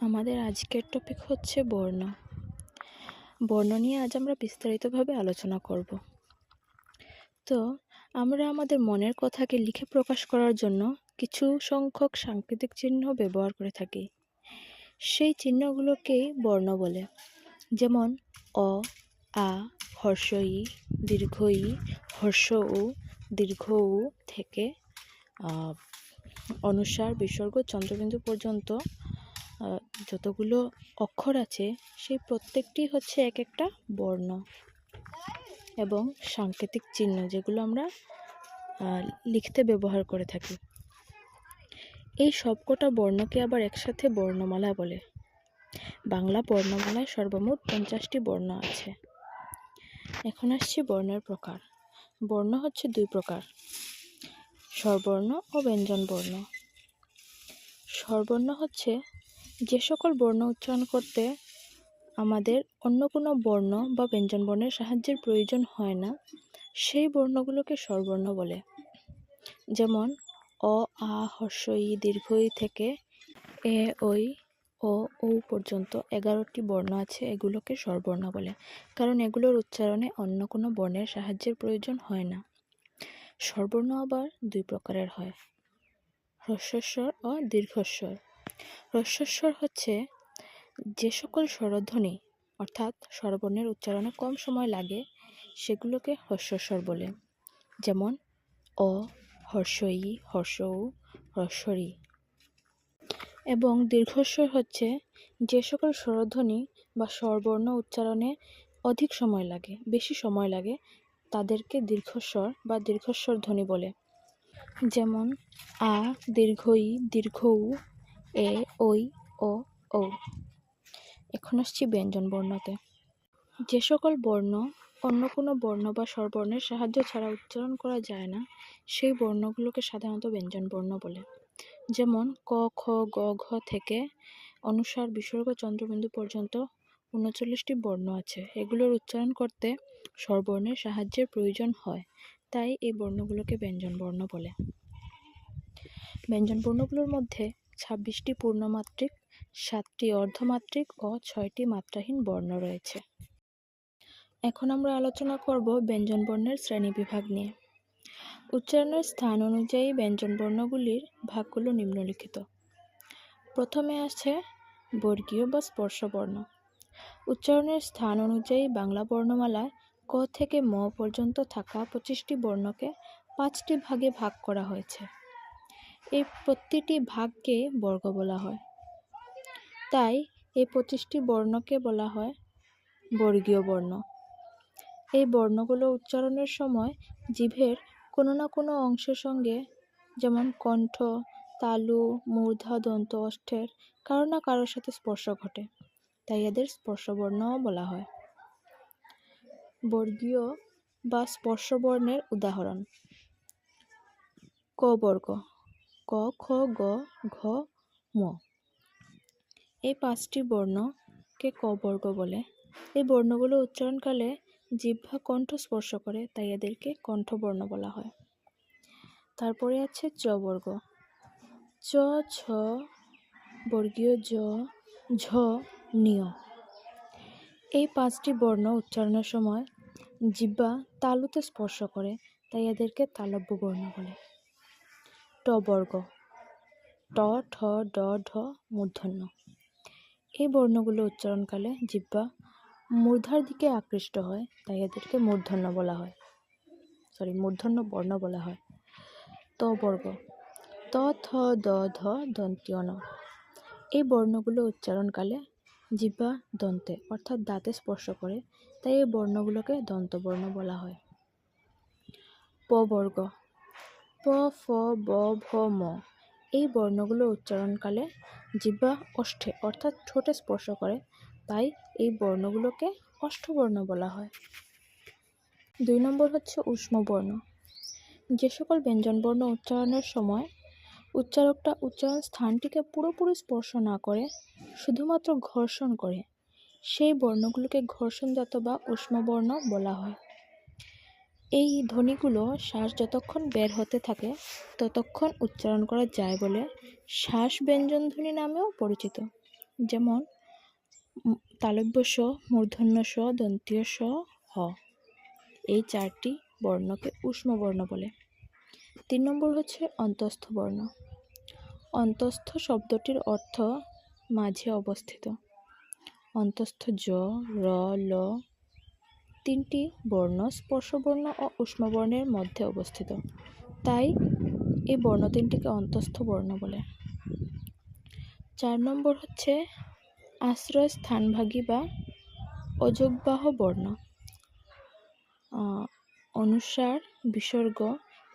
আমাদের আজকের টপিক হচ্ছে বর্ণ। বর্ণ নিয়ে আজ আমরা বিস্তারিতভাবে আলোচনা করব। তো আমরা আমাদের মনের কথাকে লিখে প্রকাশ করার জন্য কিছু সংখ্যক সাংকেতিক চিহ্ন ব্যবহার করে থাকি। সেই চিহ্নগুলোকেই বর্ণ বলে। যেমন অ, আ, হর্ষ ই, দীর্ঘ ই, হর্ষ উ, দীর্ঘ উ থেকে অনুস্বার, বিসর্গ, চন্দ্রবিন্দু পর্যন্ত যতগুলো অক্ষর আছে সেই প্রত্যেকটি হচ্ছে এক একটা বর্ণ এবং সাংকেতিক চিহ্ন, যেগুলো আমরা লিখতে ব্যবহার করে থাকি। এই সবকটা বর্ণকে আবার একসাথে বর্ণমালা বলে। বাংলা বর্ণমালায় সর্বমোট 50টি বর্ণ আছে। এখন আসছি বর্ণের প্রকার। বর্ণ হচ্ছে দুই প্রকার: স্বরবর্ণ ও ব্যঞ্জন বর্ণ। স্বরবর্ণ হচ্ছে যে সকল বর্ণ উচ্চারণ করতে আমাদের অন্য কোনো বর্ণ বা ব্যঞ্জন বর্ণের সাহায্যের প্রয়োজন হয় না, সেই বর্ণগুলোকে স্বরবর্ণ বলে। যেমন অ, আ, হর্ষ ই, দীর্ঘ ই থেকে এ, ঐ, ও, ঔ পর্যন্ত 11টি বর্ণ আছে। এগুলোকে স্বরবর্ণ বলে, কারণ এগুলোর উচ্চারণে অন্য কোনো বর্ণের সাহায্যের প্রয়োজন হয় না। স্বরবর্ণ আবার দুই প্রকারের হয়: হ্রস্বস্বর ও দীর্ঘস্বর। হ্রস্বস্বর হচ্ছে যে সকল স্বরধ্বনি অর্থাৎ স্বরবর্ণের উচ্চারণে কম সময় লাগে, সেগুলোকে হ্রস্বস্বর বলে। যেমন অ, হর্ষ ই, হর্ষ উ, হ্রস্ব ঋ। এবং দীর্ঘস্বর হচ্ছে যে সকল স্বরধ্বনি বা স্বরবর্ণ উচ্চারণে অধিক সময় লাগে, বেশি সময় লাগে, তাদেরকে দীর্ঘস্বর বা দীর্ঘস্বর ধ্বনি বলে। যেমন আ, দীর্ঘ ই, দীর্ঘ উ, এ, ঐ, ও, ঔ। এখন আসছি ব্যঞ্জন বর্ণতে। যে সকল বর্ণ অন্য কোনো বর্ণ বা স্বরবর্ণের সাহায্য ছাড়া উচ্চারণ করা যায় না, সেই বর্ণগুলোকে সাধারণত ব্যঞ্জন বর্ণ বলে। যেমন ক, খ, গ, ঘ থেকে অনুস্বার, বিসর্গ, চন্দ্রবিন্দু পর্যন্ত 39টি বর্ণ আছে। এগুলোর উচ্চারণ করতে স্বরবর্ণের সাহায্যের প্রয়োজন হয়, তাই এই বর্ণগুলোকে ব্যঞ্জন বর্ণ বলে। ব্যঞ্জন বর্ণগুলোর মধ্যে 26টি পূর্ণমাত্রিক, 7টি অর্ধমাত্রিক ও 6টি মাত্রাহীন বর্ণ রয়েছে। এখন আমরা আলোচনা করব ব্যঞ্জন বর্ণের শ্রেণীবিভাগ নিয়ে। উচ্চারণের স্থান অনুযায়ী ব্যঞ্জন বর্ণগুলির ভাগগুলো নিম্নলিখিত। প্রথমে আছে বর্গীয় বা স্পর্শ বর্ণ। উচ্চারণের স্থান অনুযায়ী বাংলা বর্ণমালায় ক থেকে ম পর্যন্ত থাকা 25টি বর্ণকে 5টি ভাগে ভাগ করা হয়েছে। এই প্রতিটি ভাগকে বর্গ বলা হয়, তাই এই 25টি বর্ণকে বলা হয় বর্গীয় বর্ণ। এই বর্ণগুলো উচ্চারণের সময় জিভের কোনো না কোনো অংশের সঙ্গে, যেমন কণ্ঠ, তালু, মূর্ধা, দন্ত, ওষ্ঠের কারো না কারোর সাথে স্পর্শ ঘটে, তাই এদের স্পর্শবর্ণও বলা হয়। বর্গীয় বা স্পর্শবর্ণের উদাহরণ: ক বর্গ, ক, খ, গ, ঘ, ম। এই 5টি বর্ণকে ক বর্গ বলে। এই বর্ণগুলো উচ্চারণকালে জিহ্বা কণ্ঠ স্পর্শ করে, তাই এদেরকে কণ্ঠবর্ণ বলা হয়। তারপরে আছে চ বর্গ, চ, ছ, বর্গীয় জ, ঝ, নিয়। এই 5টি বর্ণ উচ্চারণের সময় জিহ্বা তালুতে স্পর্শ করে, তাই এদেরকে তালব্য বর্ণ বলে। ট বর্গ, ট, ঠ, ড, ঢ, মূর্ধন্য। এই বর্ণগুলো উচ্চারণকালে জিহ্বা মূর্ধার দিকে আকৃষ্ট হয়, তাই এদেরকে মূর্ধন্য বর্ণ বলা হয়। ত বর্গ, ত, থ, দ, ধ, দন্ত্য ন। এই বর্ণগুলো উচ্চারণকালে জিহ্বা দন্তে অর্থাৎ দাঁতে স্পর্শ করে, তাই এই বর্ণগুলোকে দন্তবর্ণ বলা হয়। প বর্গ, প, ফ, ব, ভ, ম। এই বর্ণগুলো উচ্চারণকালে জিহ্বা ওষ্ঠে অর্থাৎ ঠোঁটে স্পর্শ করে, তাই এই বর্ণগুলোকে ওষ্ঠবর্ণ বলা হয়। 2 নম্বর হচ্ছে ঊষ্ম বর্ণ। যে সকল ব্যঞ্জন বর্ণ উচ্চারণের সময় উচ্চারকটা উচ্চারণ স্থানটিকে পুরোপুরি স্পর্শ না করে শুধুমাত্র ঘর্ষণ করে, সেই বর্ণগুলোকে ঘর্ষণজাত বা ঊষ্ম বর্ণ বলা হয়। এই ধ্বনিগুলো শ্বাস যতক্ষণ বের হতে থাকে ততক্ষণ উচ্চারণ করা যায় বলে শ্বাস ব্যঞ্জন ধ্বনি নামেও পরিচিত। যেমন তালব্য স, মূর্ধন্য স, দন্তীয় স, হ। এই 4টি বর্ণকে ঊষ্ম বর্ণ বলে। 3 নম্বর হচ্ছে অন্তস্থ বর্ণ। অন্তস্থ শব্দটির অর্থ মাঝে অবস্থিত। অন্তস্থ জ, র, ল 3টি বর্ণ স্পর্শবর্ণ ও ঊষ্ম বর্ণের মধ্যে অবস্থিত, তাই এই বর্ণ 3টিকে অন্তস্থ বর্ণ বলে। 4 নম্বর হচ্ছে আশ্রয় স্থানভাগী বা অযোগবাহ বর্ণ। অনুস্বার, বিসর্গ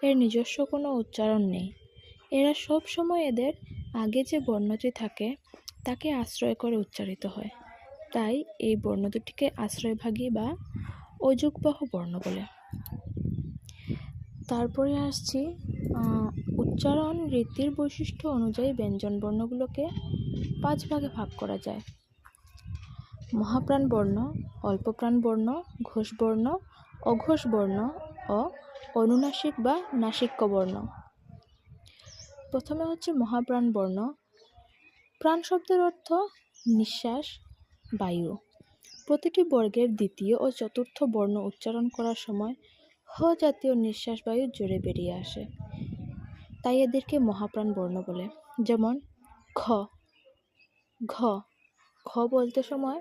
এর নিজস্ব কোনো উচ্চারণ নেই। এরা সব সময় এদের আগে যে বর্ণটি থাকে তাকে আশ্রয় করে উচ্চারিত হয়, তাই এই বর্ণ দুটিকে আশ্রয়ভাগী বা অযোগবাহ বর্ণ বলে। তারপরে আসছি উচ্চারণ রীতির বৈশিষ্ট্য অনুযায়ী ব্যঞ্জন বর্ণগুলোকে 5 ভাগে ভাগ করা যায়। মহাপ্রাণ বর্ণ, অল্পপ্রাণ বর্ণ, ঘোষ বর্ণ, অঘোষ বর্ণ ও অনুনাসিক বা নাসিক্য বর্ণ। প্রথমে হচ্ছে মহাপ্রাণ বর্ণ। প্রাণ শব্দের অর্থ নিঃশ্বাস, বায়ু। প্রতিটি বর্গের দ্বিতীয় ও চতুর্থ বর্ণ উচ্চারণ করার সময় হ জাতীয় নিঃশ্বাস বায়ু জোরে বেরিয়ে আসে, তাই এদেরকে মহাপ্রাণ বর্ণ বলে। যেমন খ, ঘ। খ বলতে সময়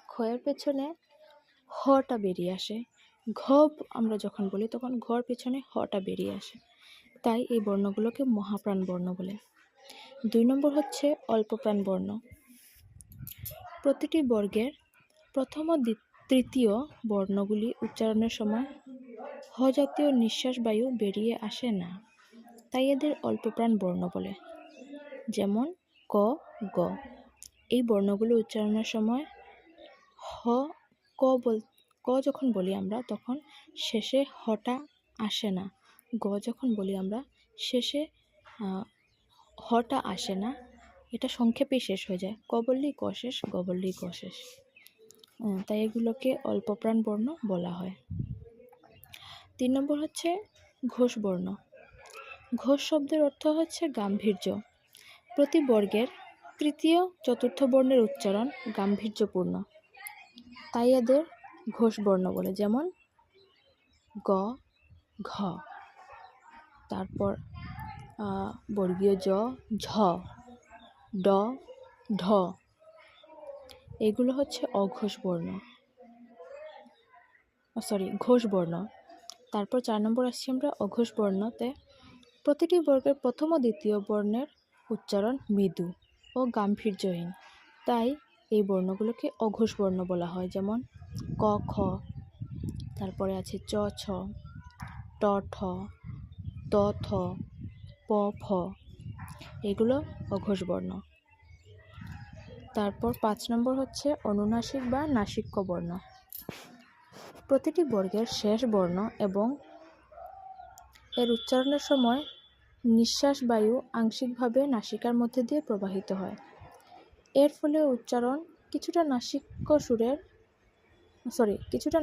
খয়ের পেছনে হটা বেরিয়ে আসে। ঘ আমরা যখন বলি তখন ঘর পেছনে হটা বেরিয়ে আসে, তাই এই বর্ণগুলোকে মহাপ্রাণ বর্ণ বলে। 2 নম্বর হচ্ছে অল্পপ্রাণ বর্ণ। প্রতিটি বর্গের প্রথম ও তৃতীয় বর্ণগুলি উচ্চারণের সময় হ জাতীয় নিঃশ্বাস বায়ু বেরিয়ে আসে না, তাই এদের অল্পপ্রাণ বর্ণ বলে। যেমন ক, গ। এই বর্ণগুলো উচ্চারণের সময় ক যখন বলি আমরা তখন শেষে হটা আসে না। গ যখন বলি আমরা শেষে হটা আসে না, এটা সংক্ষেপেই শেষ হয়ে যায়। ক বললেই ক শেষ, গ বললেই গ শেষ, তাই এগুলোকে অল্পপ্রাণ বর্ণ বলা হয়। 3 নম্বর হচ্ছে ঘোষ বর্ণ। ঘোষ শব্দের অর্থ হচ্ছে গাম্ভীর্য। প্রতি বর্গের তৃতীয় চতুর্থ বর্ণের উচ্চারণ গাম্ভীর্যপূর্ণ, তাই এদের ঘোষ বর্ণ বলে। যেমন গ, ঘ। তারপর বর্গীয় জ, ঝ, ড, ঢ। এগুলো হচ্ছে অঘোষ বর্ণ, ঘোষ বর্ণ। তারপর 4 নম্বর আসছি আমরা অঘোষ বর্ণতে। প্রতিটি বর্গের প্রথম ও দ্বিতীয় বর্ণের উচ্চারণ মৃদু ও গাম্ভীর্যহীন, তাই এই বর্ণগুলোকে অঘোষ বর্ণ বলা হয়। যেমন ক, খ। তারপরে আছে চ, ছ, ট, ঠ, ত, থ, প, ফ। এগুলো অঘোষ বর্ণ। তারপর 5 নম্বর হচ্ছে অনুনাসিক বা নাসিক্য বর্ণ। প্রতিটি বর্গের শেষ বর্ণ এবং এর উচ্চারণের সময় নিঃশ্বাস বায়ু আংশিকভাবে নাসিকার মধ্যে দিয়ে প্রবাহিত হয়। এর ফলে উচ্চারণ কিছুটা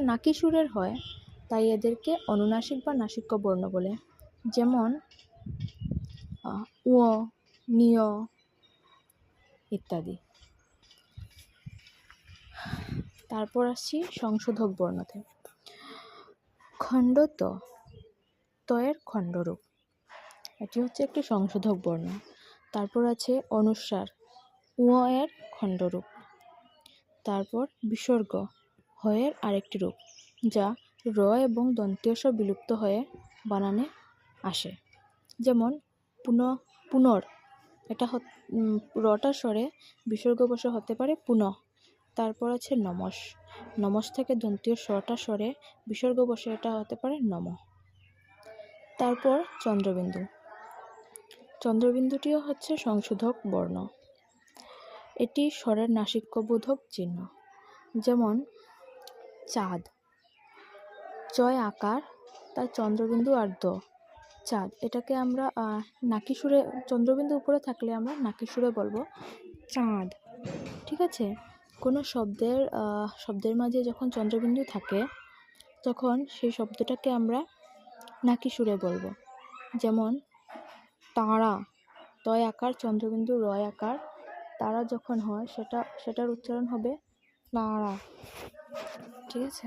নাকি সুরের হয়, তাই এদেরকে অনুনাসিক বা নাসিক্য বর্ণ বলে। যেমন উ, নিয় ইত্যাদি। তারপর আসছি সংশোধক বর্ণতে। খণ্ড ত, তয়ের খণ্ডরূপ, এটি হচ্ছে একটি সংশোধক বর্ণ। তারপর আছে অনুস্বার, উ এর খণ্ডরূপ। তারপর বিসর্গ, হয়ের আরেকটি রূপ, যা র এবং দন্তীয় স বিলুপ্ত হয়ে বানানে আসে। যেমন পুনর, এটা রটা স্বরে বিসর্গ বসে হতে পারে পুনঃ। তারপর আছে নমস, নমস থেকে দন্তীয় স্বটা স্বরে বিসর্গ বসে এটা হতে পারে নম। তারপর চন্দ্রবিন্দু, চন্দ্রবিন্দুটিও হচ্ছে সংশোধক বর্ণ। এটি স্বরের নাসিক্যবোধক চিহ্ন। যেমন চাঁদ, চয় আকার, তার চন্দ্রবিন্দু আর দ, চাঁদ। এটাকে আমরা নাকি সুরে, চন্দ্রবিন্দু উপরে থাকলে আমরা নাকি সুরে বলবো চাঁদ, ঠিক আছে। কোনো শব্দের মাঝে যখন চন্দ্রবিন্দু থাকে তখন সেই শব্দটাকে আমরা নাকি সুরে বলবো। যেমন তারা, তয় আকার, চন্দ্রবিন্দু রয় আকার, তারা যখন হয় সেটার উচ্চারণ হবে নাড়া। ঠিক আছে।